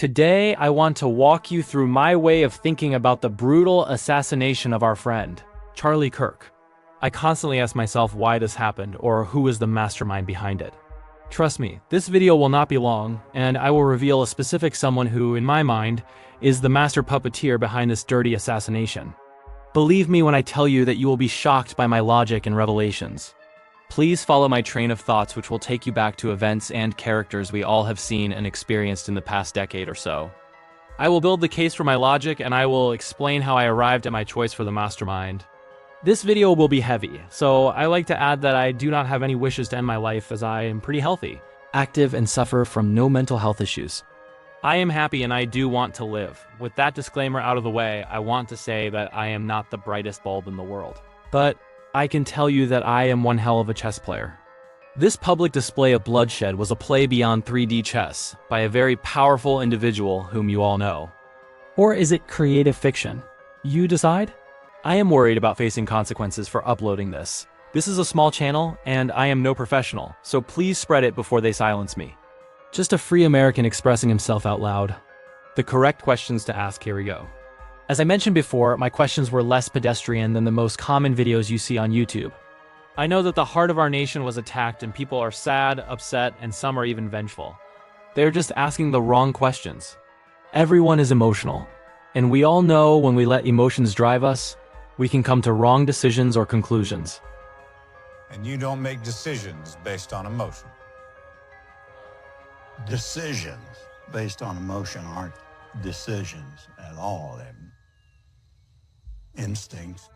Today, I want to walk you through my way of thinking about the brutal assassination of our friend, Charlie Kirk. I constantly ask myself why this happened or who is the mastermind behind it. Trust me, this video will not be long, and I will reveal a specific someone who, in my mind, is the master puppeteer behind this dirty assassination. Believe me when I tell you that you will be shocked by my logic and revelations. Please follow my train of thoughts, which will take you back to events and characters we all have seen and experienced in the past decade or so. I will build the case for my logic, and I will explain how I arrived at my choice for the mastermind. This video will be heavy, so I like to add that I do not have any wishes to end my life, as I am pretty healthy, active, and suffer from no mental health issues. I am happy and I do want to live. With that disclaimer out of the way, I want to say that I am not the brightest bulb in the world. But I can tell you that I am one hell of a chess player. This public display of bloodshed was a play beyond 3D chess by a very powerful individual whom you all know. Or is it creative fiction? You decide? I am worried about facing consequences for uploading this. This is a small channel, and I am no professional, so please spread it before they silence me. Just a free American expressing himself out loud. The correct questions to ask, here we go. As I mentioned before, my questions were less pedestrian than the most common videos you see on YouTube. I know that the heart of our nation was attacked and people are sad, upset, and some are even vengeful. They're just asking the wrong questions. Everyone is emotional, and we all know when we let emotions drive us, we can come to wrong decisions or conclusions. And you don't make decisions based on emotion. Decisions based on emotion aren't decisions at all. They're instincts,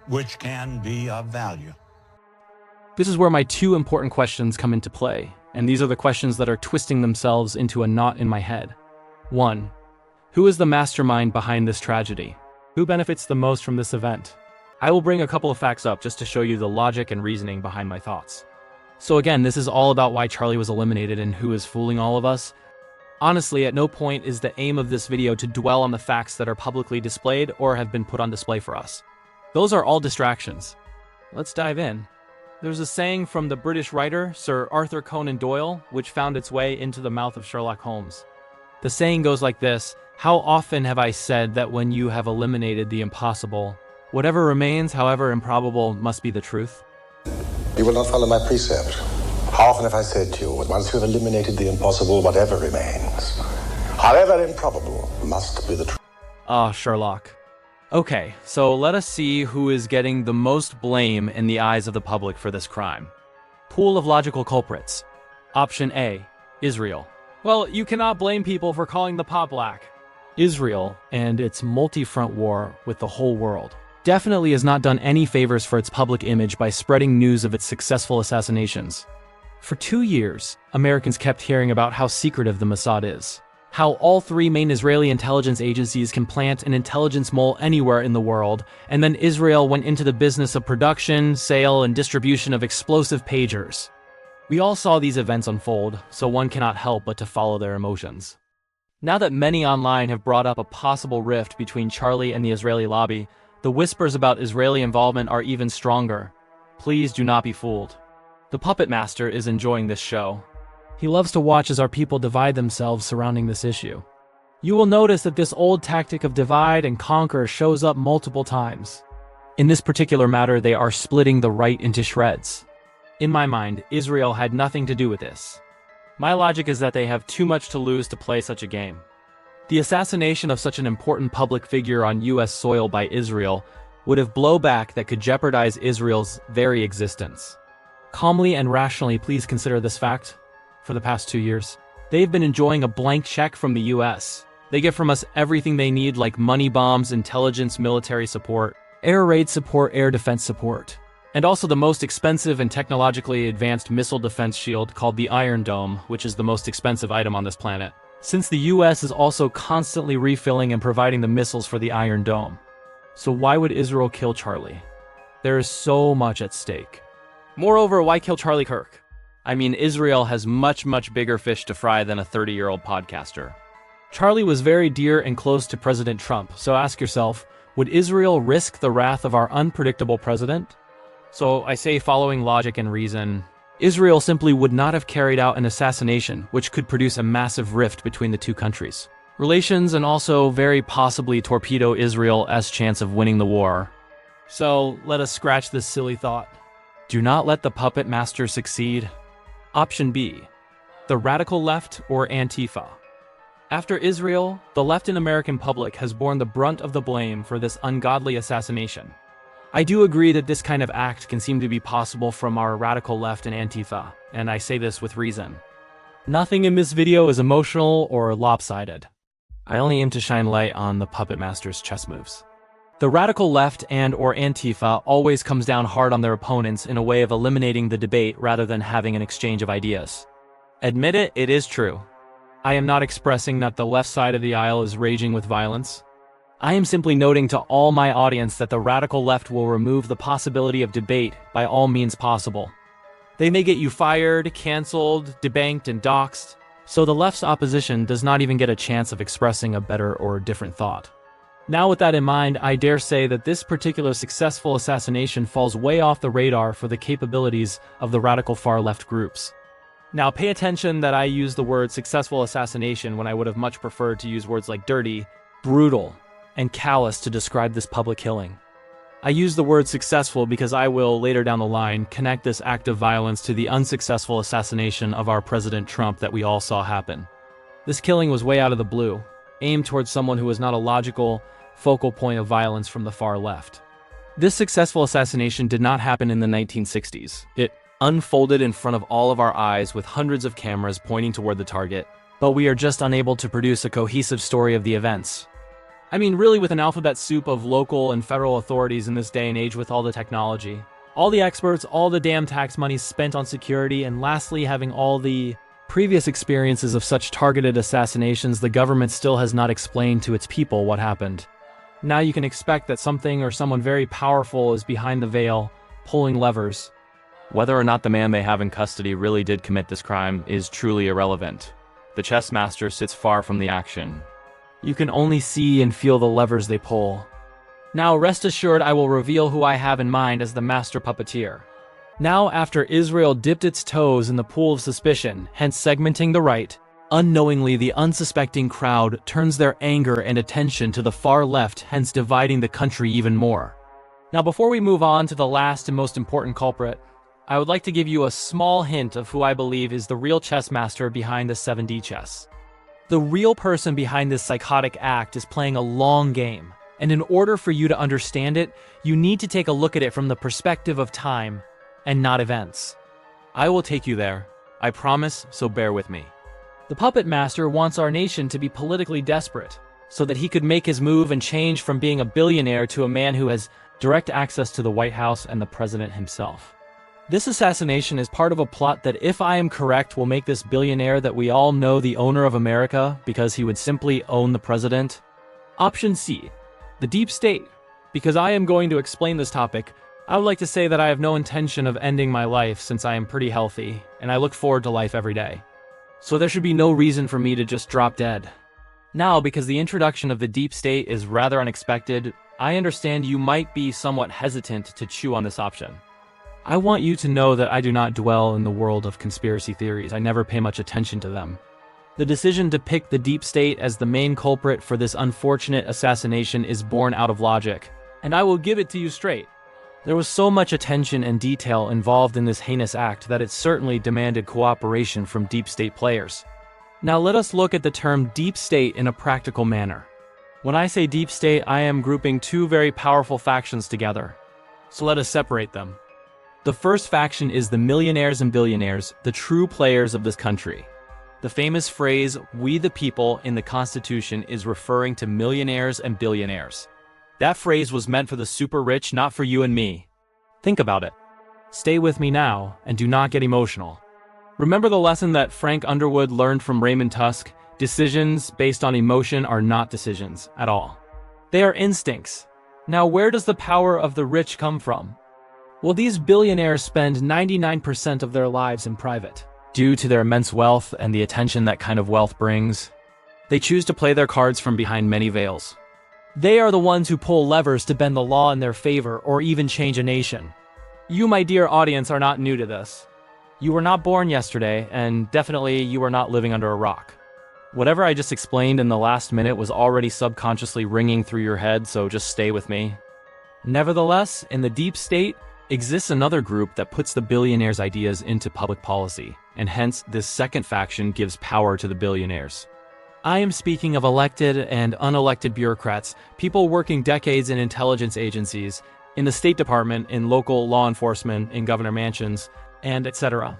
which can be of value. This is where my two important questions come into play, and these are the questions that are twisting themselves into a knot in my head. 1. Who is the mastermind behind this tragedy? Who benefits the most from this event? I will bring a couple of facts up just to show you the logic and reasoning behind my thoughts. So again, this is all about why Charlie was eliminated and who is fooling all of us. Honestly, at no point is the aim of this video to dwell on the facts that are publicly displayed or have been put on display for us. Those are all distractions. Let's dive in. There's a saying from the British writer Sir Arthur Conan Doyle, which found its way into the mouth of Sherlock Holmes. The saying goes like this: "How often have I said that when you have eliminated the impossible, whatever remains, however improbable, must be the truth?" You will not follow my precept. How often have I said to you, once you have eliminated the impossible, whatever remains, however improbable, must be the truth. Ah, Sherlock. Okay, so let us see who is getting the most blame in the eyes of the public for this crime. Pool of logical culprits. Option A, Israel. Well, you cannot blame people for calling the pot black. Israel and its multi-front war with the whole world definitely has not done any favors for its public image by spreading news of its successful assassinations. For 2 years, Americans kept hearing about how secretive the Mossad is, how all three main Israeli intelligence agencies can plant an intelligence mole anywhere in the world, and then Israel went into the business of production, sale, and distribution of explosive pagers. We all saw these events unfold, so one cannot help but to follow their emotions. Now that many online have brought up a possible rift between Charlie and the Israeli lobby, the whispers about Israeli involvement are even stronger. Please do not be fooled. The puppet master is enjoying this show. He loves to watch as our people divide themselves surrounding this issue. You will notice that this old tactic of divide and conquer shows up multiple times. In this particular matter, they are splitting the right into shreds. In my mind, Israel had nothing to do with this. My logic is that they have too much to lose to play such a game. The assassination of such an important public figure on US soil by Israel would have blowback that could jeopardize Israel's very existence. Calmly and rationally, please consider this fact. For the past 2 years, they've been enjoying a blank check from the US. They get from us everything they need, like money bombs, intelligence, military support, air raid support, air defense support, and also the most expensive and technologically advanced missile defense shield called the Iron Dome, which is the most expensive item on this planet, since the US is also constantly refilling and providing the missiles for the Iron Dome. So why would Israel kill Charlie? There is so much at stake. Moreover, why kill Charlie Kirk? I mean, Israel has much bigger fish to fry than a 30-year-old podcaster. Charlie was very dear and close to President Trump, so ask yourself, would Israel risk the wrath of our unpredictable president? So I say, following logic and reason, Israel simply would not have carried out an assassination which could produce a massive rift between the two countries' relations and also very possibly torpedo Israel's chance of winning the war. So let us scratch this silly thought. Do not let the puppet master succeed. Option B, the radical left or Antifa. After Israel, the left in American public has borne the brunt of the blame for this ungodly assassination. I do agree that this kind of act can seem to be possible from our radical left and Antifa, and I say this with reason. Nothing in this video is emotional or lopsided. I only aim to shine light on the puppet master's chess moves. The radical left and or Antifa always comes down hard on their opponents in a way of eliminating the debate rather than having an exchange of ideas. Admit it, it is true. I am not expressing that the left side of the aisle is raging with violence. I am simply noting to all my audience that the radical left will remove the possibility of debate by all means possible. They may get you fired, canceled, debanked, and doxxed, so the left's opposition does not even get a chance of expressing a better or different thought. Now with that in mind, I dare say that this particular successful assassination falls way off the radar for the capabilities of the radical far-left groups. Now pay attention that I use the word successful assassination when I would have much preferred to use words like dirty, brutal, and callous to describe this public killing. I use the word successful because I will, later down the line, connect this act of violence to the unsuccessful assassination of our President Trump that we all saw happen. This killing was way out of the blue, aimed towards someone who was not a logical focal point of violence from the far left. This successful assassination did not happen in the 1960s. It unfolded in front of all of our eyes with hundreds of cameras pointing toward the target, but we are just unable to produce a cohesive story of the events. I mean, really, with an alphabet soup of local and federal authorities in this day and age with all the technology, all the experts, all the damn tax money spent on security, and lastly, having all the previous experiences of such targeted assassinations, the government still has not explained to its people what happened. Now you can expect that something or someone very powerful is behind the veil, pulling levers. Whether or not the man they have in custody really did commit this crime is truly irrelevant. The chess master sits far from the action. You can only see and feel the levers they pull. Now rest assured I will reveal who I have in mind as the master puppeteer. Now after Israel dipped its toes in the pool of suspicion, hence segmenting the right, unknowingly the unsuspecting crowd turns their anger and attention to the far left, hence dividing the country even more. Now before we move on to the last and most important culprit, I would like to give you a small hint of who I believe is the real chess master behind the 7D chess. The real person behind this psychotic act is playing a long game, and in order for you to understand it, you need to take a look at it from the perspective of time and not events. I will take you there, I promise, so bear with me. The puppet master wants our nation to be politically desperate, so that he could make his move and change from being a billionaire to a man who has direct access to the White House and the president himself. This assassination is part of a plot that, if I am correct, will make this billionaire that we all know the owner of America because he would simply own the president. Option C, the deep state. Because I am going to explain this topic, I would like to say that I have no intention of ending my life since I am pretty healthy, and I look forward to life every day. So there should be no reason for me to just drop dead. Now, because the introduction of the deep state is rather unexpected, I understand you might be somewhat hesitant to chew on this option. I want you to know that I do not dwell in the world of conspiracy theories. I never pay much attention to them. The decision to pick the deep state as the main culprit for this unfortunate assassination is born out of logic, and I will give it to you straight. There was so much attention and detail involved in this heinous act that it certainly demanded cooperation from deep state players. Now let us look at the term deep state in a practical manner. When I say deep state, I am grouping two very powerful factions together. So let us separate them. The first faction is the millionaires and billionaires, the true players of this country. The famous phrase, "we the people," in the Constitution is referring to millionaires and billionaires. That phrase was meant for the super rich, not for you and me. Think about it. Stay with me now, and do not get emotional. Remember the lesson that Frank Underwood learned from Raymond Tusk? Decisions based on emotion are not decisions at all. They are instincts. Now, where does the power of the rich come from? Well, these billionaires spend 99% of their lives in private. Due to their immense wealth and the attention that kind of wealth brings, they choose to play their cards from behind many veils. They are the ones who pull levers to bend the law in their favor or even change a nation. You, my dear audience, are not new to this. You were not born yesterday, and definitely you were not living under a rock. Whatever I just explained in the last minute was already subconsciously ringing through your head, so just stay with me. Nevertheless, in the deep state exists another group that puts the billionaires' ideas into public policy, and hence this second faction gives power to the billionaires. I am speaking of elected and unelected bureaucrats, people working decades in intelligence agencies, in the State Department, in local law enforcement, in governor mansions, and etc.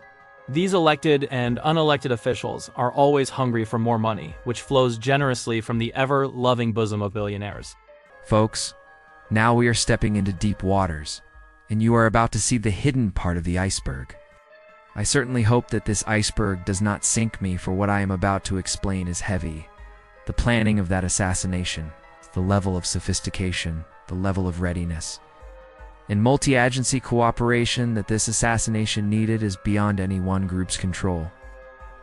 These elected and unelected officials are always hungry for more money, which flows generously from the ever-loving bosom of billionaires. Folks, now we are stepping into deep waters, and you are about to see the hidden part of the iceberg. I certainly hope that this iceberg does not sink me, for what I am about to explain is heavy. The planning of that assassination, the level of sophistication, the level of readiness, and multi-agency cooperation that this assassination needed is beyond any one group's control.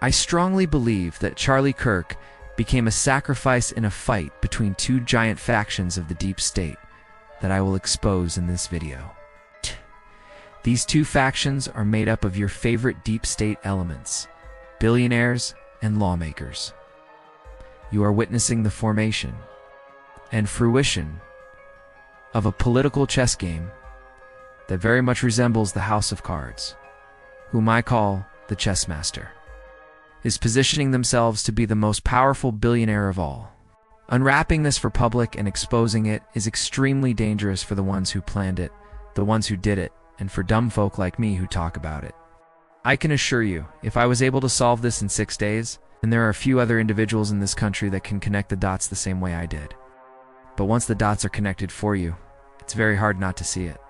I strongly believe that Charlie Kirk became a sacrifice in a fight between two giant factions of the deep state that I will expose in this video. These two factions are made up of your favorite deep state elements, billionaires and lawmakers. You are witnessing the formation and fruition of a political chess game that very much resembles the House of Cards, whom I call the chess master, is positioning themselves to be the most powerful billionaire of all. Unwrapping this for public and exposing it is extremely dangerous for the ones who planned it, the ones who did it, and for dumb folk like me who talk about it. I can assure you, if I was able to solve this in 6 days, and there are a few other individuals in this country that can connect the dots the same way I did. But once the dots are connected for you, it's very hard not to see it.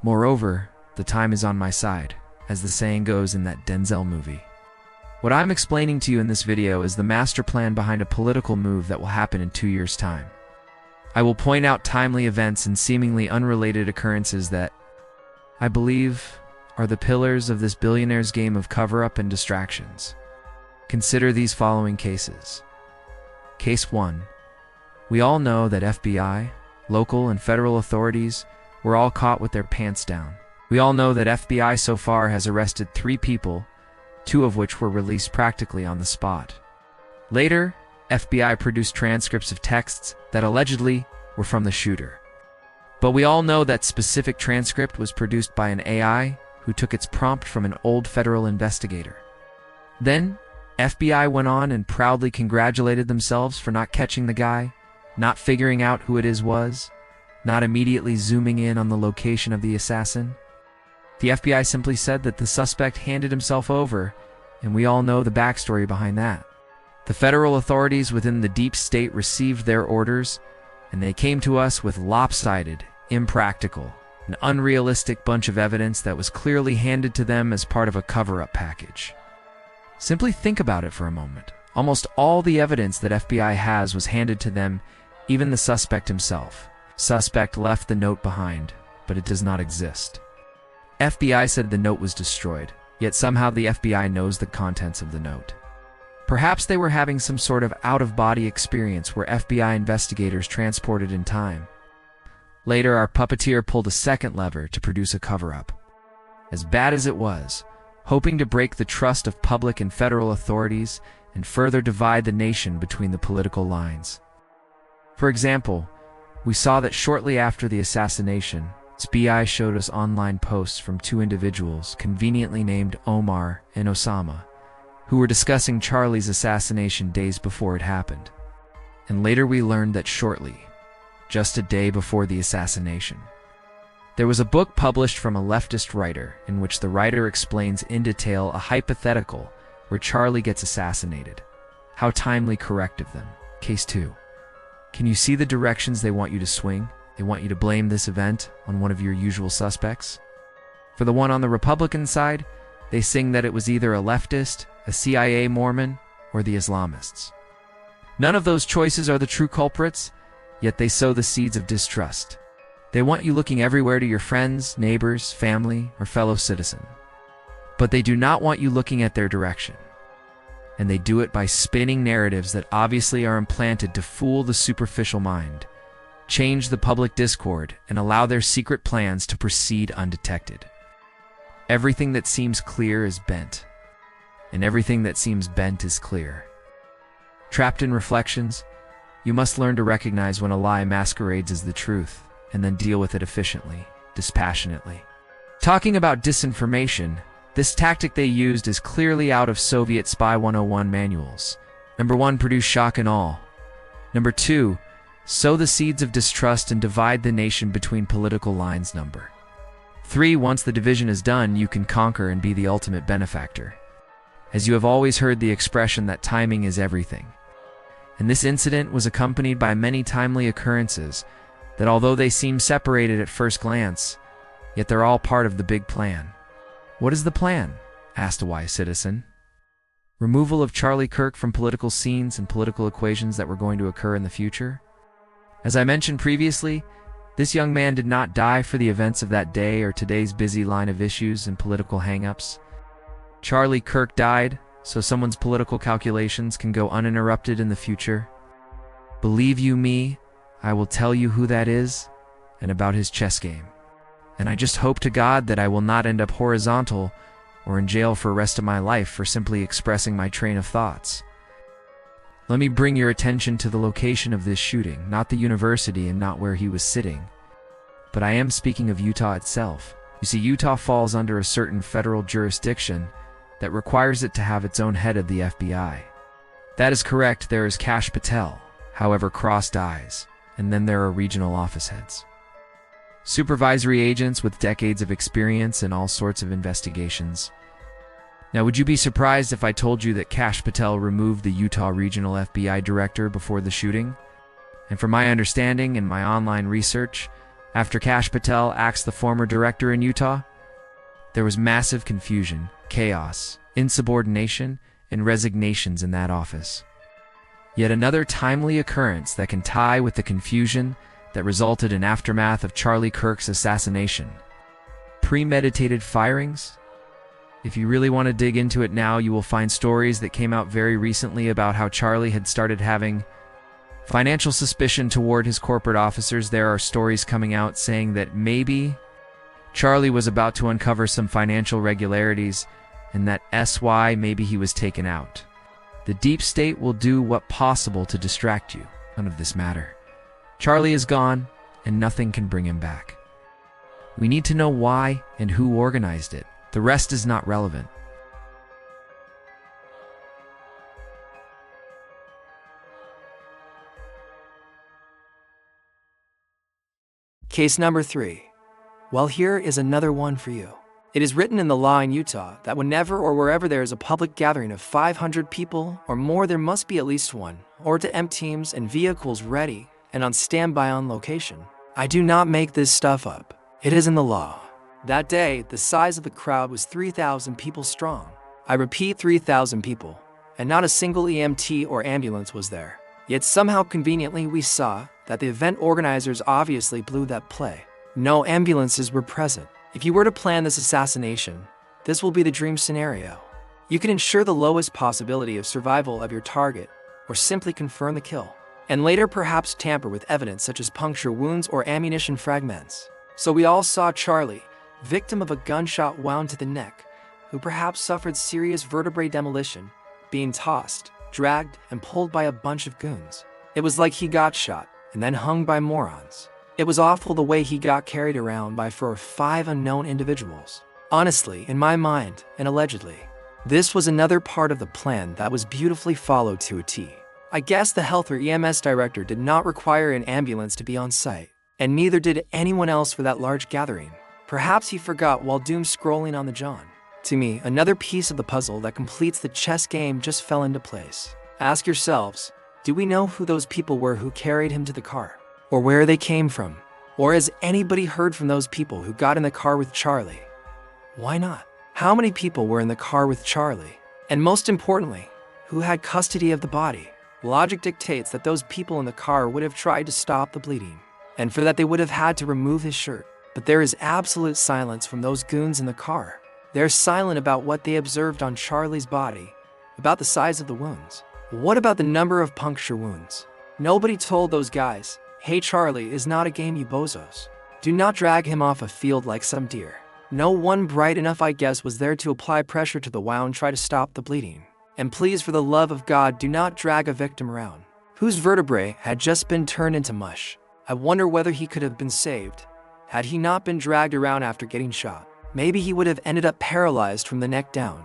Moreover, the time is on my side, as the saying goes in that Denzel movie. What I'm explaining to you in this video is the master plan behind a political move that will happen in 2 years' time. I will point out timely events and seemingly unrelated occurrences that, I believe, are the pillars of this billionaire's game of cover-up and distractions. Consider these following cases. Case 1. We all know that FBI, local and federal authorities were all caught with their pants down. We all know that FBI so far has arrested 3 people, 2 of which were released practically on the spot. Later, FBI produced transcripts of texts that allegedly were from the shooter. But we all know that specific transcript was produced by an AI who took its prompt from an old federal investigator. Then, FBI went on and proudly congratulated themselves for not catching the guy, not figuring out who it was, not immediately zooming in on the location of the assassin. The FBI simply said that the suspect handed himself over, and we all know the backstory behind that. The federal authorities within the deep state received their orders, and they came to us with lopsided, impractical, and unrealistic bunch of evidence that was clearly handed to them as part of a cover-up package. Simply think about it for a moment. Almost all the evidence that FBI has was handed to them, even the suspect himself. Suspect left the note behind, but it does not exist. FBI said the note was destroyed, yet somehow the FBI knows the contents of the note. Perhaps they were having some sort of out-of-body experience where FBI investigators transported in time. Later, our puppeteer pulled a second lever to produce a cover-up. As bad as it was, hoping to break the trust of public and federal authorities and further divide the nation between the political lines. For example, we saw that shortly after the assassination, FBI showed us online posts from 2 individuals conveniently named Omar and Osama, who were discussing Charlie's assassination days before it happened. And later we learned that shortly, just a day before the assassination, there was a book published from a leftist writer in which the writer explains in detail a hypothetical where Charlie gets assassinated. How timely correct of them. Case 2. Can you see the directions they want you to swing? They want you to blame this event on one of your usual suspects. For the one on the Republican side, they sing that it was either a leftist, a CIA Mormon, or the Islamists. None of those choices are the true culprits, yet they sow the seeds of distrust. They want you looking everywhere to your friends, neighbors, family, or fellow citizen. But they do not want you looking at their direction. And they do it by spinning narratives that obviously are implanted to fool the superficial mind, change the public discord, and allow their secret plans to proceed undetected. Everything that seems clear is bent, and everything that seems bent is clear. Trapped in reflections, you must learn to recognize when a lie masquerades as the truth, and then deal with it efficiently, dispassionately. Talking about disinformation, this tactic they used is clearly out of Soviet Spy 101 manuals. Number 1, produce shock and awe. Number 2, sow the seeds of distrust and divide the nation between political lines. Number 3, once the division is done, you can conquer and be the ultimate benefactor. As you have always heard the expression that timing is everything. And this incident was accompanied by many timely occurrences that, although they seem separated at first glance, yet they're all part of the big plan. What is the plan? Asked a wise citizen. Removal of Charlie Kirk from political scenes and political equations that were going to occur in the future? As I mentioned previously, this young man did not die for the events of that day or today's busy line of issues and political hang-ups. Charlie Kirk died so someone's political calculations can go uninterrupted in the future. Believe you me, I will tell you who that is and about his chess game. And I just hope to God that I will not end up horizontal or in jail for the rest of my life for simply expressing my train of thoughts. Let me bring your attention to the location of this shooting, not the university and not where he was sitting. But I am speaking of Utah itself. You see, Utah falls under a certain federal jurisdiction that requires it to have its own head of the FBI. That is correct, there is Kash Patel, however crossed eyes, and then there are regional office heads. Supervisory agents with decades of experience in all sorts of investigations. Now, would you be surprised if I told you that Kash Patel removed the Utah Regional FBI Director before the shooting? And from my understanding and my online research, after Kash Patel axed the former director in Utah, there was massive confusion, chaos, insubordination, and resignations in that office. Yet another timely occurrence that can tie with the confusion that resulted in aftermath of Charlie Kirk's assassination. Premeditated firings? If you really want to dig into it now, you will find stories that came out very recently about how Charlie had started having financial suspicion toward his corporate officers. There are stories coming out saying that maybe Charlie was about to uncover some financial irregularities and that maybe he was taken out. The deep state will do what possible to distract you. None of this matter. Charlie is gone, and nothing can bring him back. We need to know why and who organized it. The rest is not relevant. Case number 3. Well, here is another one for you. It is written in the law in Utah that whenever or wherever there is a public gathering of 500 people or more, there must be at least one or to M teams and vehicles ready and on standby on location. I do not make this stuff up. It is in the law. That day, the size of the crowd was 3,000 people strong. I repeat, 3,000 people, and not a single EMT or ambulance was there. Yet somehow conveniently we saw that the event organizers obviously blew that play. No ambulances were present. If you were to plan this assassination, this will be the dream scenario. You can ensure the lowest possibility of survival of your target, or simply confirm the kill, and later perhaps tamper with evidence such as puncture wounds or ammunition fragments. So we all saw Charlie, victim of a gunshot wound to the neck, who perhaps suffered serious vertebrae demolition, being tossed, dragged, and pulled by a bunch of goons. It was like he got shot and then hung by morons. It was awful the way he got carried around by 4 or 5 unknown individuals. Honestly, in my mind, and allegedly, this was another part of the plan that was beautifully followed to a T. I guess the health or EMS director did not require an ambulance to be on site, and neither did anyone else for that large gathering. Perhaps he forgot while doom scrolling on the John. To me, another piece of the puzzle that completes the chess game just fell into place. Ask yourselves, do we know who those people were who carried him to the car? Or where they came from? Or has anybody heard from those people who got in the car with Charlie? Why not? How many people were in the car with Charlie? And most importantly, who had custody of the body? Logic dictates that those people in the car would have tried to stop the bleeding, and for that they would have had to remove his shirt. But there is absolute silence from those goons in the car. They're silent about what they observed on Charlie's body, about the size of the wounds. What about the number of puncture wounds? Nobody told those guys, hey, Charlie is not a game, you bozos. Do not drag him off a field like some deer. No one bright enough, I guess, was there to apply pressure to the wound and try to stop the bleeding. And please, for the love of God, do not drag a victim around whose vertebrae had just been turned into mush. I wonder whether he could have been saved had he not been dragged around after getting shot. Maybe he would have ended up paralyzed from the neck down,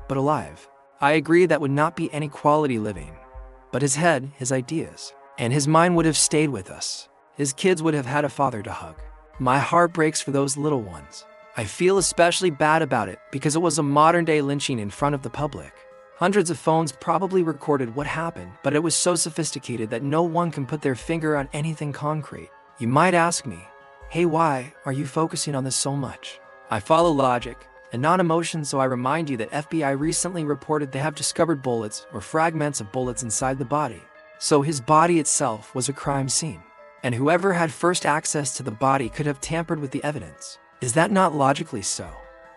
but alive. I agree that would not be any quality living. But his head, his ideas, and his mind would have stayed with us. His kids would have had a father to hug. My heart breaks for those little ones. I feel especially bad about it because it was a modern-day lynching in front of the public. Hundreds of phones probably recorded what happened, but it was so sophisticated that no one can put their finger on anything concrete. You might ask me, hey, why are you focusing on this so much? I follow logic and not emotion, so I remind you that FBI recently reported they have discovered bullets or fragments of bullets inside the body. So his body itself was a crime scene. And whoever had first access to the body could have tampered with the evidence. Is that not logically so?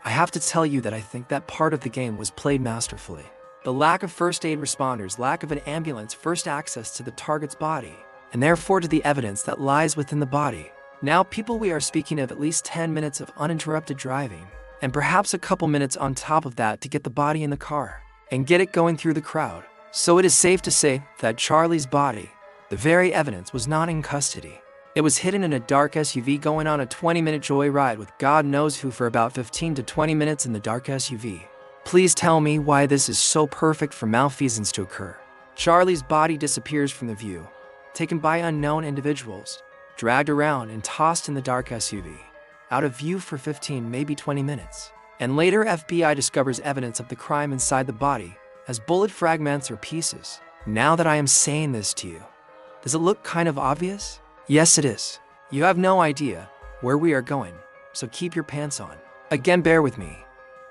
I have to tell you that I think that part of the game was played masterfully. The lack of first aid responders, lack of an ambulance, first access to the target's body, and therefore to the evidence that lies within the body. Now, people, we are speaking of at least 10 minutes of uninterrupted driving, and perhaps a couple minutes on top of that to get the body in the car and get it going through the crowd. So it is safe to say that Charlie's body, the very evidence, was not in custody. It was hidden in a dark SUV going on a 20-minute joyride with God knows who for about 15 to 20 minutes in the dark SUV. Please tell me why this is so perfect for malfeasance to occur. Charlie's body disappears from the view, taken by unknown individuals, dragged around and tossed in the dark SUV, out of view for 15, maybe 20 minutes. And later FBI discovers evidence of the crime inside the body as bullet fragments or pieces. Now that I am saying this to you, does it look kind of obvious? Yes, it is. You have no idea where we are going, so keep your pants on. Again, bear with me.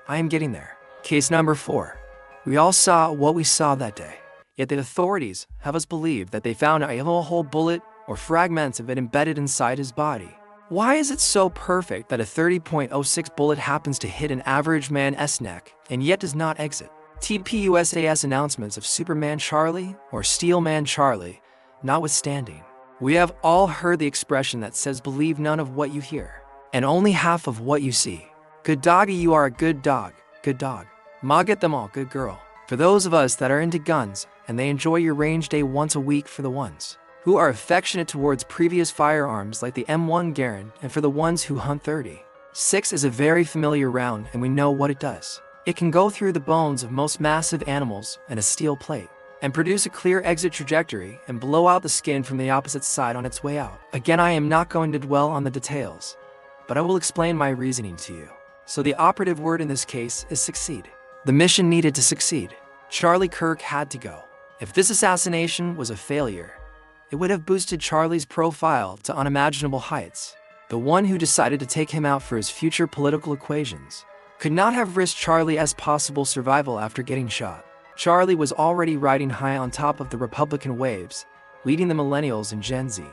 I am getting there. Case number 4. We all saw what we saw that day, yet the authorities have us believe that they found a whole bullet or fragments of it embedded inside his body. Why is it so perfect that a 30.06 bullet happens to hit an average man's neck and yet does not exit? TPUSA's announcements of Superman Charlie or Steel Man Charlie notwithstanding, we have all heard the expression that says believe none of what you hear and only half of what you see. Good doggy, you are a good dog. Good dog. Ma, get them all, good girl. For those of us that are into guns and they enjoy your range day once a week, for the ones who are affectionate towards previous firearms like the M1 Garand, and for the ones who hunt 30.6 is a very familiar round and we know what it does. It can go through the bones of most massive animals and a steel plate and produce a clear exit trajectory and blow out the skin from the opposite side on its way out. Again, I am not going to dwell on the details, but I will explain my reasoning to you. So the operative word in this case is succeed. The mission needed to succeed. Charlie Kirk had to go. If this assassination was a failure, it would have boosted Charlie's profile to unimaginable heights. The one who decided to take him out for his future political equations could not have risked Charlie's possible survival after getting shot. Charlie was already riding high on top of the Republican waves, leading the millennials and Gen Z.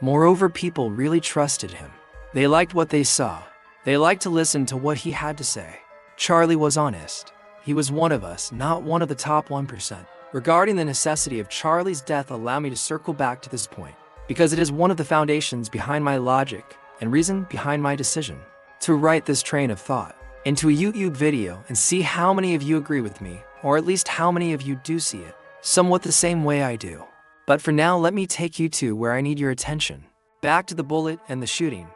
Moreover, people really trusted him. They liked what they saw. They liked to listen to what he had to say. Charlie was honest. He was one of us, not one of the top 1%. Regarding the necessity of Charlie's death, allow me to circle back to this point, because it is one of the foundations behind my logic and reason behind my decision to write this train of thought into a YouTube video and see how many of you agree with me, or at least how many of you do see it somewhat the same way I do. But for now, let me take you to where I need your attention. Back to the bullet and the shooting.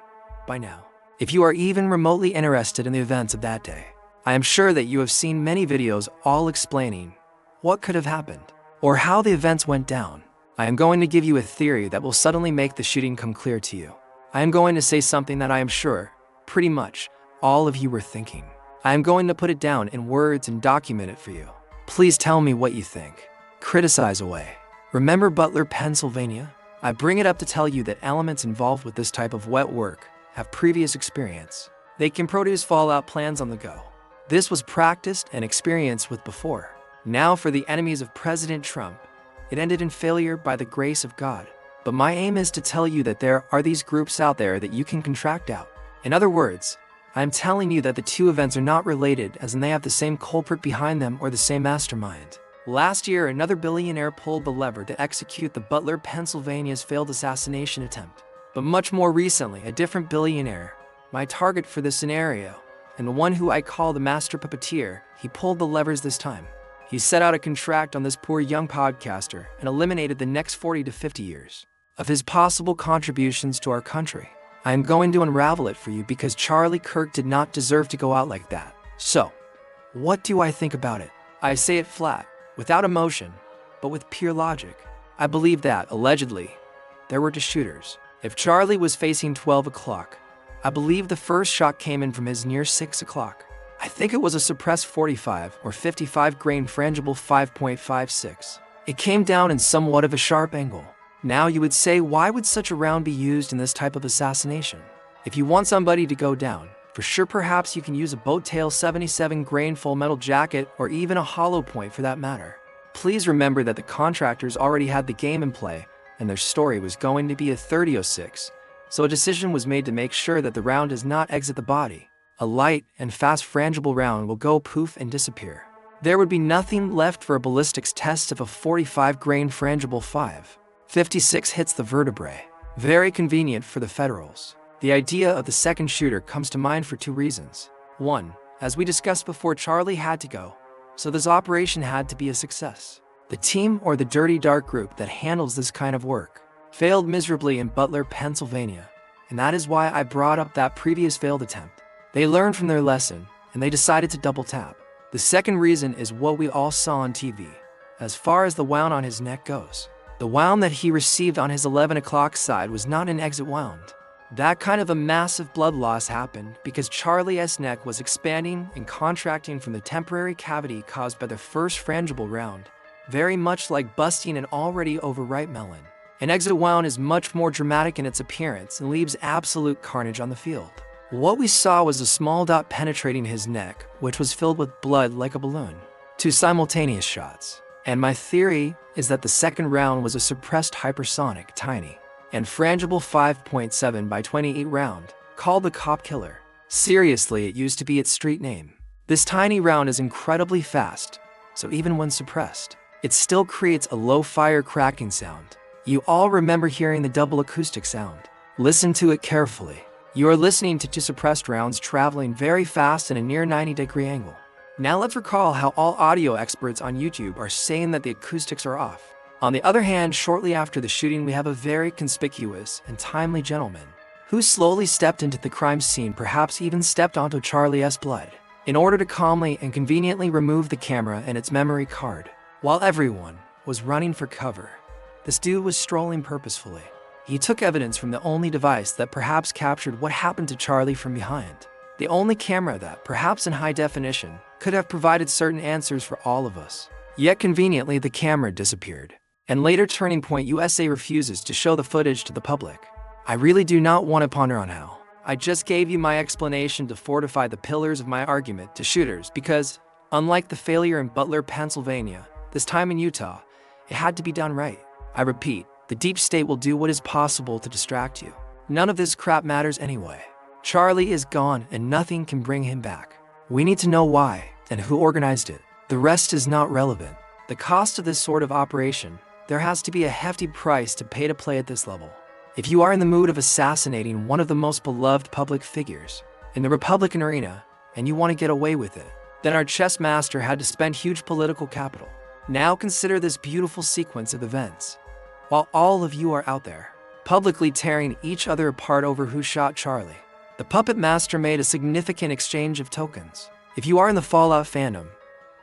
By now, if you are even remotely interested in the events of that day, I am sure that you have seen many videos all explaining what could have happened or how the events went down. I am going to give you a theory that will suddenly make the shooting come clear to you. I am going to say something that I am sure, pretty much, all of you were thinking. I am going to put it down in words and document it for you. Please tell me what you think. Criticize away. Remember Butler, Pennsylvania? I bring it up to tell you that elements involved with this type of wet work have previous experience. They can produce fallout plans on the go. This was practiced and experienced with before. Now for the enemies of President Trump, it ended in failure by the grace of God. But my aim is to tell you that there are these groups out there that you can contract out. In other words, I am telling you that the two events are not related, as in they have the same culprit behind them or the same mastermind. Last year, another billionaire pulled the lever to execute the Butler, Pennsylvania's failed assassination attempt. But much more recently, a different billionaire, my target for this scenario, and the one who I call the master puppeteer, he pulled the levers this time. He set out a contract on this poor young podcaster and eliminated the next 40 to 50 years of his possible contributions to our country. I am going to unravel it for you because Charlie Kirk did not deserve to go out like that. So, what do I think about it? I say it flat, without emotion, but with pure logic. I believe that, allegedly, there were two shooters. If Charlie was facing 12 o'clock, I believe the first shot came in from his near 6 o'clock. I think it was a suppressed 45 or 55 grain frangible 5.56. It came down in somewhat of a sharp angle. Now you would say, why would such a round be used in this type of assassination? If you want somebody to go down, for sure perhaps you can use a boat tail 77 grain full metal jacket or even a hollow point for that matter. Please remember that the contractors already had the game in play and their story was going to be a 30-06, so a decision was made to make sure that the round does not exit the body. A light and fast frangible round will go poof and disappear. There would be nothing left for a ballistics test if a 45 grain frangible 5.56 hits the vertebrae. Very convenient for the Federals. The idea of the second shooter comes to mind for two reasons. One, as we discussed before, Charlie had to go, so this operation had to be a success. The team or the dirty dark group that handles this kind of work failed miserably in Butler, Pennsylvania, and that is why I brought up that previous failed attempt. They learned from their lesson, and they decided to double tap. The second reason is what we all saw on TV. As far as the wound on his neck goes, the wound that he received on his 11 o'clock side was not an exit wound. That kind of a massive blood loss happened because Charlie's neck was expanding and contracting from the temporary cavity caused by the first frangible round, very much like busting an already overripe melon. An exit wound is much more dramatic in its appearance and leaves absolute carnage on the field. What we saw was a small dot penetrating his neck, which was filled with blood like a balloon. Two simultaneous shots. And my theory is that the second round was a suppressed hypersonic, tiny, and frangible 5.7 by 28 round, called the Cop Killer. Seriously, it used to be its street name. This tiny round is incredibly fast, so even when suppressed, it still creates a low fire cracking sound. You all remember hearing the double acoustic sound. Listen to it carefully. You are listening to two suppressed rounds traveling very fast in a near 90-degree angle. Now let's recall how all audio experts on YouTube are saying that the acoustics are off. On the other hand, shortly after the shooting, we have a very conspicuous and timely gentleman who slowly stepped into the crime scene, perhaps even stepped onto Charlie's blood, in order to calmly and conveniently remove the camera and its memory card. While everyone was running for cover, this dude was strolling purposefully. He took evidence from the only device that perhaps captured what happened to Charlie from behind. The only camera that, perhaps in high definition, could have provided certain answers for all of us. Yet conveniently, the camera disappeared. And later, Turning Point USA refuses to show the footage to the public. I really do not want to ponder on how. I just gave you my explanation to fortify the pillars of my argument to shooters because, unlike the failure in Butler, Pennsylvania, this time in Utah, it had to be done right. I repeat, the deep state will do what is possible to distract you. None of this crap matters anyway. Charlie is gone and nothing can bring him back. We need to know why and who organized it. The rest is not relevant. The cost of this sort of operation, there has to be a hefty price to pay to play at this level. If you are in the mood of assassinating one of the most beloved public figures in the Republican arena and you want to get away with it, then our chess master had to spend huge political capital. Now consider this beautiful sequence of events. While all of you are out there, publicly tearing each other apart over who shot Charlie, the puppet master made a significant exchange of tokens. If you are in the Fallout fandom,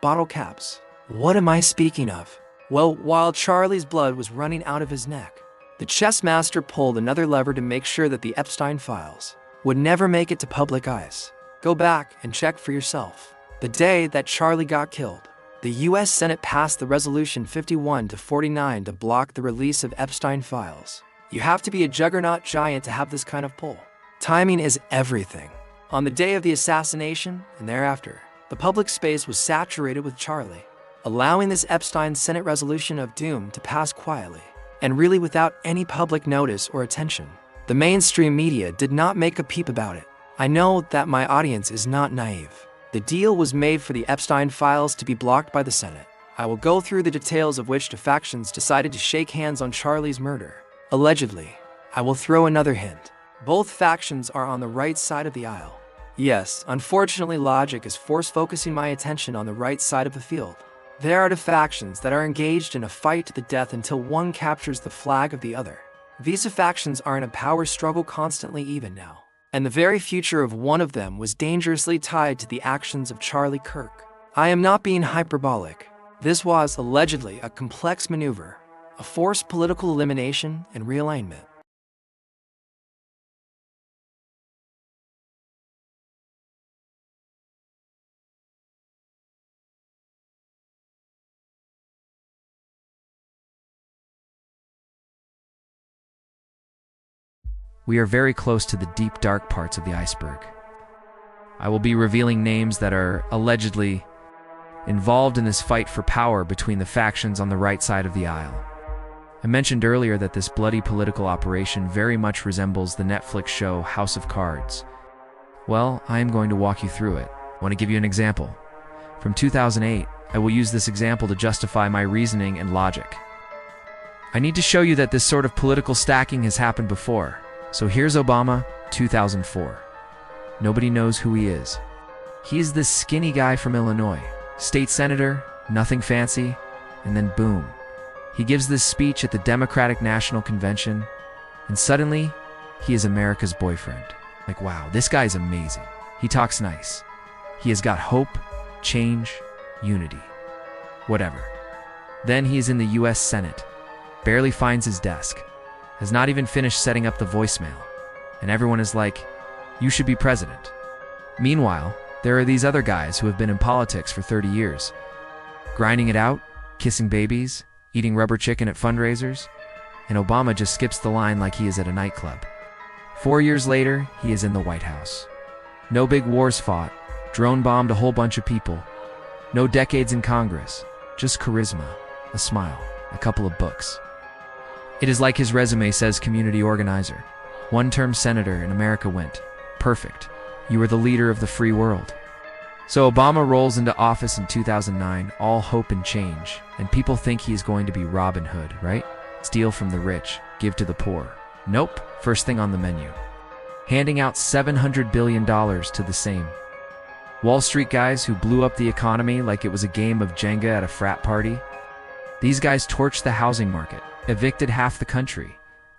bottle caps. What am I speaking of? Well, while Charlie's blood was running out of his neck, the chess master pulled another lever to make sure that the Epstein files would never make it to public eyes. Go back and check for yourself. The day that Charlie got killed, the U.S. Senate passed the Resolution 51-49 to block the release of Epstein files. You have to be a juggernaut giant to have this kind of pull. Timing is everything. On the day of the assassination and thereafter, the public space was saturated with Charlie, allowing this Epstein Senate resolution of doom to pass quietly, and really without any public notice or attention. The mainstream media did not make a peep about it. I know that my audience is not naive. The deal was made for the Epstein files to be blocked by the Senate. I will go through the details of which the factions decided to shake hands on Charlie's murder. Allegedly, I will throw another hint. Both factions are on the right side of the aisle. Yes, unfortunately logic is force focusing my attention on the right side of the field. There are two factions that are engaged in a fight to the death until one captures the flag of the other. These two factions are in a power struggle constantly even now, and the very future of one of them was dangerously tied to the actions of Charlie Kirk. I am not being hyperbolic. This was allegedly a complex maneuver, a forced political elimination and realignment. We are very close to the deep, dark parts of the iceberg. I will be revealing names that are allegedly involved in this fight for power between the factions on the right side of the aisle. I mentioned earlier that this bloody political operation very much resembles the Netflix show House of Cards. Well, I am going to walk you through it. I want to give you an example. From 2008, I will use this example to justify my reasoning and logic. I need to show you that this sort of political stacking has happened before. So here's Obama, 2004. Nobody knows who he is. He's this skinny guy from Illinois, state senator, nothing fancy, and then boom. He gives this speech at the Democratic National Convention, and suddenly, he is America's boyfriend. Like, wow, this guy's amazing. He talks nice. He has got hope, change, unity. Whatever. Then he is in the US Senate, barely finds his desk, has not even finished setting up the voicemail, and everyone is like, you should be president. Meanwhile, there are these other guys who have been in politics for 30 years, grinding it out, kissing babies, eating rubber chicken at fundraisers, and Obama just skips the line like he is at a nightclub. 4 years later, he is in the White House. No big wars fought, drone bombed a whole bunch of people, no decades in Congress, just charisma, a smile, a couple of books. It is like his resume says community organizer. One-term senator and America went. Perfect. You are the leader of the free world. So Obama rolls into office in 2009, all hope and change, and people think he is going to be Robin Hood, right? Steal from the rich, give to the poor. Nope, first thing on the menu. Handing out $700 billion to the same. Wall Street guys who blew up the economy like it was a game of Jenga at a frat party. These guys torched the housing market, evicted half the country,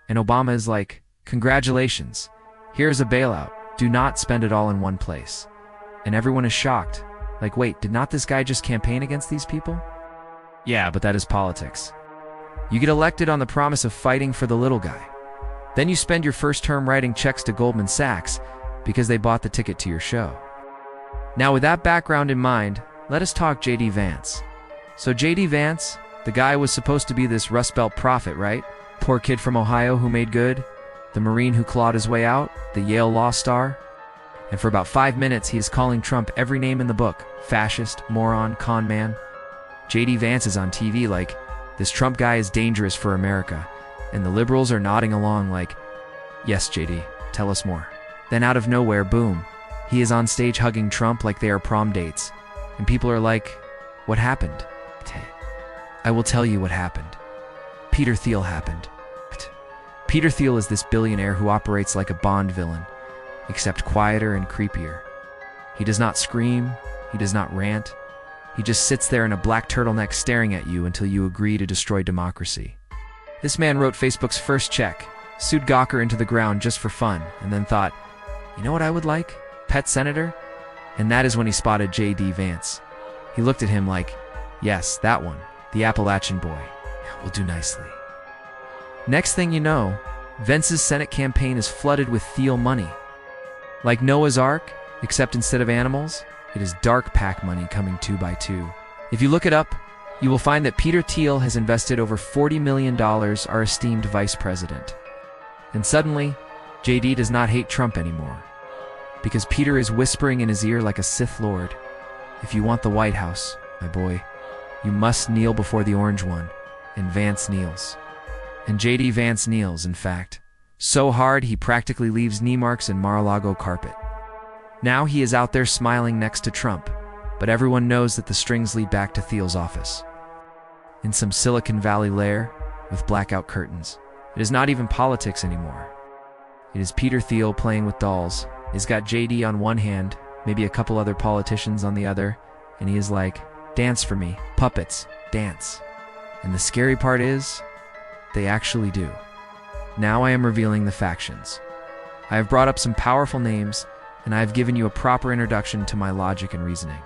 and Obama is like, congratulations, here's a bailout, do not spend it all in one place. And everyone is shocked, like, wait, did not this guy just campaign against these people? Yeah, but that is politics. You get elected on the promise of fighting for the little guy. Then you spend your first term writing checks to Goldman Sachs because they bought the ticket to your show. Now with that background in mind, let us talk J.D. Vance. So J.D. Vance, the guy was supposed to be this Rust Belt prophet, right? Poor kid from Ohio who made good, the Marine who clawed his way out, the Yale law star. And for about 5 minutes, he is calling Trump every name in the book. Fascist, moron, con man. J.D. Vance is on TV like, this Trump guy is dangerous for America. And the liberals are nodding along like, yes, J.D., tell us more. Then out of nowhere, boom, he is on stage hugging Trump like they are prom dates. And people are like, what happened? I will tell you what happened. Peter Thiel happened. Peter Thiel is this billionaire who operates like a Bond villain, except quieter and creepier. He does not scream, he does not rant, he just sits there in a black turtleneck staring at you until you agree to destroy democracy. This man wrote Facebook's first check, sued Gawker into the ground just for fun, and then thought, you know what I would like? Pet senator? And that is when he spotted J.D. Vance. He looked at him like, yes, that one, the Appalachian boy, will do nicely. Next thing you know, Vance's Senate campaign is flooded with Thiel money. Like Noah's Ark, except instead of animals, it is dark pack money coming 2 by 2. If you look it up, you will find that Peter Thiel has invested over $40 million our esteemed vice president. And suddenly, JD does not hate Trump anymore. Because Peter is whispering in his ear like a Sith Lord, if you want the White House, my boy, you must kneel before the orange one. And Vance kneels. And JD Vance kneels, in fact. So hard he practically leaves knee marks in Mar-a-Lago carpet. Now he is out there smiling next to Trump, but everyone knows that the strings lead back to Thiel's office. In some Silicon Valley lair with blackout curtains. It is not even politics anymore. It is Peter Thiel playing with dolls, He's got JD on one hand, maybe a couple other politicians on the other, and he is like, "Dance for me, puppets, dance." And the scary part is, they actually do. Now I am revealing the factions. I have brought up some powerful names, and I have given you a proper introduction to my logic and reasoning.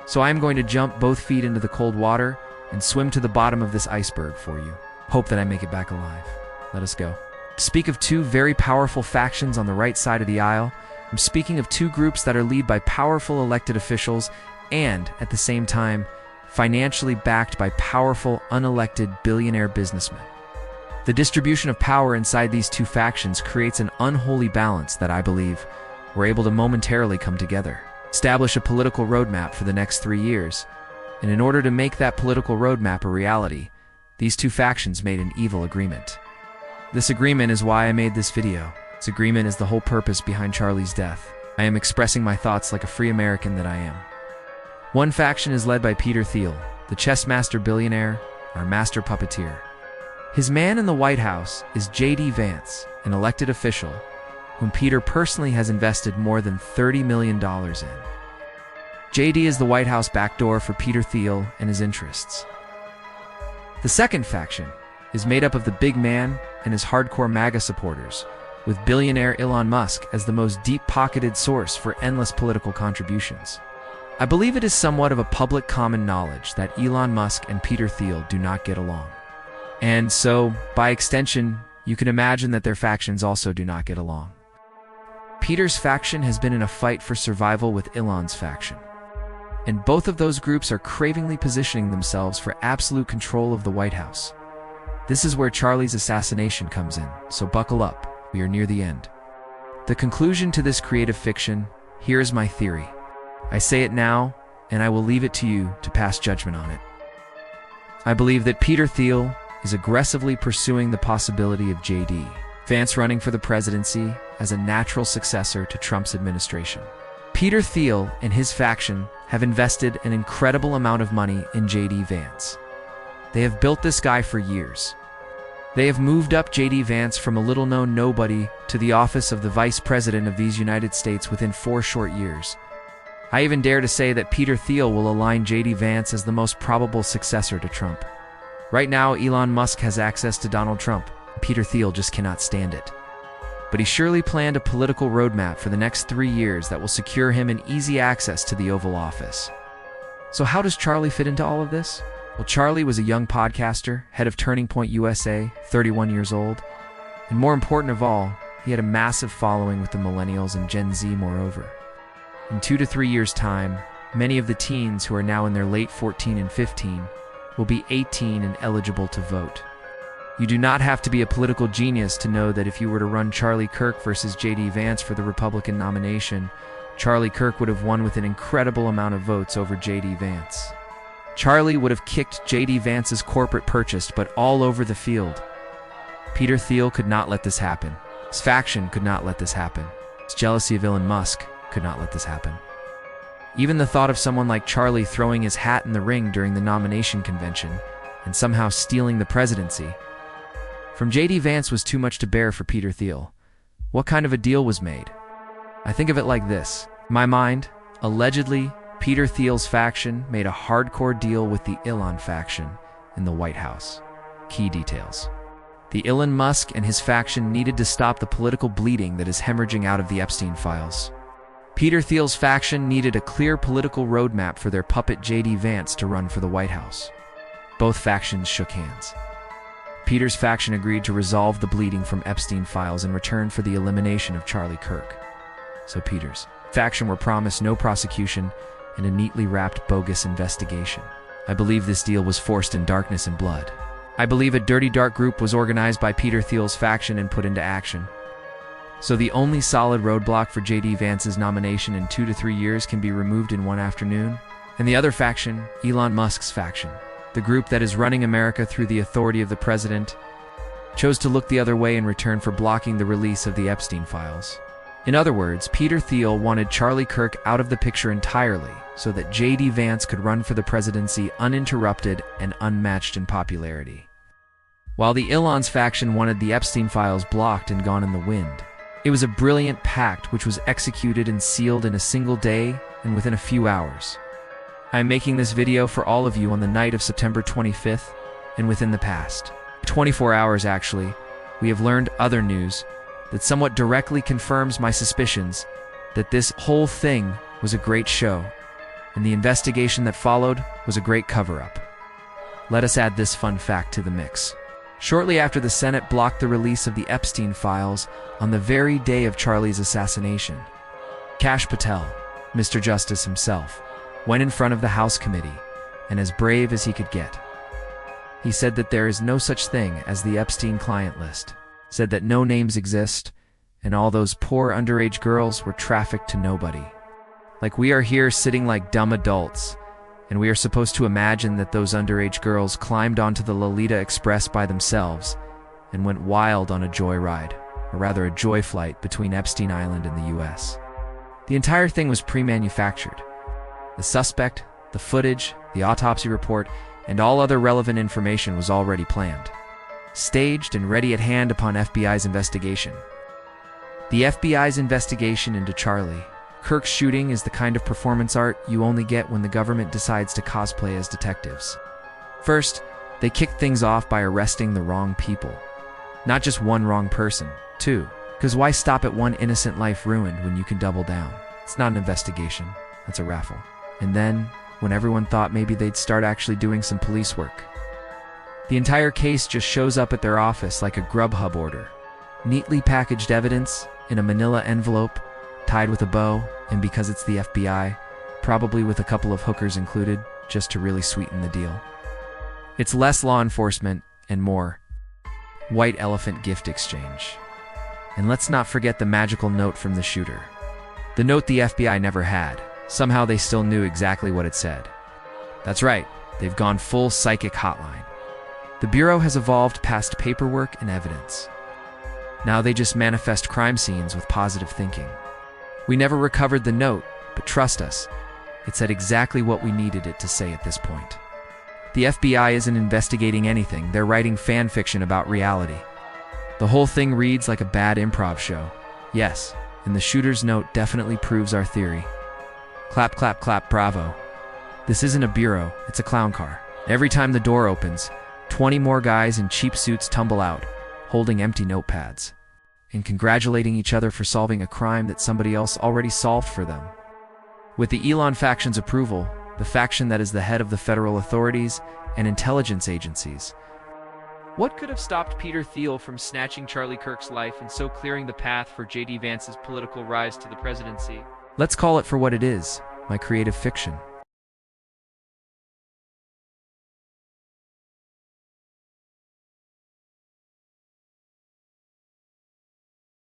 So I am going to jump both feet into the cold water and swim to the bottom of this iceberg for you. Hope that I make it back alive. Let us go. To speak of two very powerful factions on the right side of the aisle, I'm speaking of two groups that are led by powerful elected officials and, at the same time, financially backed by powerful, unelected billionaire businessmen. The distribution of power inside these two factions creates an unholy balance that I believe we're able to momentarily come together, establish a political roadmap for the next 3 years, and in order to make that political roadmap a reality, these two factions made an evil agreement. This agreement is why I made this video. This agreement is the whole purpose behind Charlie's death. I am expressing my thoughts like a free American that I am. One faction is led by Peter Thiel, the chess master billionaire, our master puppeteer. His man in the White House is JD Vance, an elected official, whom Peter personally has invested more than $30 million in. JD is the White House backdoor for Peter Thiel and his interests. The second faction is made up of the big man and his hardcore MAGA supporters, with billionaire Elon Musk as the most deep-pocketed source for endless political contributions. I believe it is somewhat of a public common knowledge that Elon Musk and Peter Thiel do not get along. And so, by extension, you can imagine that their factions also do not get along. Peter's faction has been in a fight for survival with Elon's faction. And both of those groups are cravingly positioning themselves for absolute control of the White House. This is where Charlie's assassination comes in, so buckle up, we are near the end. The conclusion to this creative fiction, here is my theory. I say it now, and I will leave it to you to pass judgment on it. I believe that Peter Thiel is aggressively pursuing the possibility of JD Vance running for the presidency as a natural successor to Trump's administration. Peter Thiel and his faction have invested an incredible amount of money in JD Vance. They have built this guy for years. They have moved up JD Vance from a little-known nobody to the office of the Vice President of these United States within 4 short years. I even dare to say that Peter Thiel will align JD Vance as the most probable successor to Trump. Right now, Elon Musk has access to Donald Trump. Peter Thiel just cannot stand it. But he surely planned a political roadmap for the next 3 years that will secure him an easy access to the Oval Office. So how does Charlie fit into all of this? Well, Charlie was a young podcaster, head of Turning Point USA, 31 years old. And more important of all, he had a massive following with the millennials and Gen Z moreover. In 2 to 3 years' time, many of the teens who are now in their late 14 and 15 will be 18 and eligible to vote. You do not have to be a political genius to know that if you were to run Charlie Kirk versus JD Vance for the Republican nomination, Charlie Kirk would have won with an incredible amount of votes over JD Vance. Charlie would have kicked JD Vance's corporate purchase, but all over the field. Peter Thiel could not let this happen. His faction could not let this happen. His jealousy of Elon Musk could not let this happen. Even the thought of someone like Charlie throwing his hat in the ring during the nomination convention and somehow stealing the presidency from JD Vance was too much to bear for Peter Thiel. What kind of a deal was made? I think of it like this. In my mind, allegedly, Peter Thiel's faction made a hardcore deal with the Elon faction in the White House. Key details. The Elon Musk and his faction needed to stop the political bleeding that is hemorrhaging out of the Epstein files. Peter Thiel's faction needed a clear political roadmap for their puppet JD Vance to run for the White House. Both factions shook hands. Peter's faction agreed to resolve the bleeding from Epstein files in return for the elimination of Charlie Kirk. So Peter's faction were promised no prosecution and a neatly wrapped bogus investigation. I believe this deal was forced in darkness and blood. I believe a dirty dark group was organized by Peter Thiel's faction and put into action. So the only solid roadblock for JD Vance's nomination in 2 to 3 years can be removed in one afternoon. And the other faction, Elon Musk's faction, the group that is running America through the authority of the president, chose to look the other way in return for blocking the release of the Epstein files. In other words, Peter Thiel wanted Charlie Kirk out of the picture entirely so that JD Vance could run for the presidency uninterrupted and unmatched in popularity, while the Elon's faction wanted the Epstein files blocked and gone in the wind. It was a brilliant pact which was executed and sealed in a single day and within a few hours. I am making this video for all of you on the night of September 25th and within the past 24 hours actually, we have learned other news that somewhat directly confirms my suspicions that this whole thing was a great show and the investigation that followed was a great cover-up. Let us add this fun fact to the mix. Shortly after the Senate blocked the release of the Epstein files on the very day of Charlie's assassination, Kash Patel, Mr. Justice himself, went in front of the House committee, and as brave as he could get, he said that there is no such thing as the Epstein client list, said that no names exist, and all those poor underage girls were trafficked to nobody. Like we are here sitting like dumb adults, and we are supposed to imagine that those underage girls climbed onto the Lolita Express by themselves and went wild on a joyride, or rather a joy flight between Epstein Island and the US. The entire thing was pre-manufactured. The suspect, the footage, the autopsy report, and all other relevant information was already planned, staged and ready at hand upon FBI's investigation. The FBI's investigation into Charlie Kirk's shooting is the kind of performance art you only get when the government decides to cosplay as detectives. First, they kicked things off by arresting the wrong people. Not just one wrong person, too. Because why stop at one innocent life ruined when you can double down? It's not an investigation, that's a raffle. And then, when everyone thought maybe they'd start actually doing some police work, the entire case just shows up at their office like a Grubhub order. Neatly packaged evidence in a manila envelope, tied with a bow, and because it's the FBI, probably with a couple of hookers included, just to really sweeten the deal. It's less law enforcement and more white elephant gift exchange. And let's not forget the magical note from the shooter. The note the FBI never had. Somehow they still knew exactly what it said. That's right, they've gone full psychic hotline. The Bureau has evolved past paperwork and evidence. Now they just manifest crime scenes with positive thinking. We never recovered the note, but trust us, it said exactly what we needed it to say at this point. The FBI isn't investigating anything, they're writing fan fiction about reality. The whole thing reads like a bad improv show. Yes, and the shooter's note definitely proves our theory. Clap, clap, clap, bravo. This isn't a bureau, it's a clown car. Every time the door opens, 20 more guys in cheap suits tumble out, holding empty notepads, and congratulating each other for solving a crime that somebody else already solved for them. With the Elon faction's approval, the faction that is the head of the federal authorities and intelligence agencies. What could have stopped Peter Thiel from snatching Charlie Kirk's life and so clearing the path for J.D. Vance's political rise to the presidency? Let's call it for what it is, my creative fiction.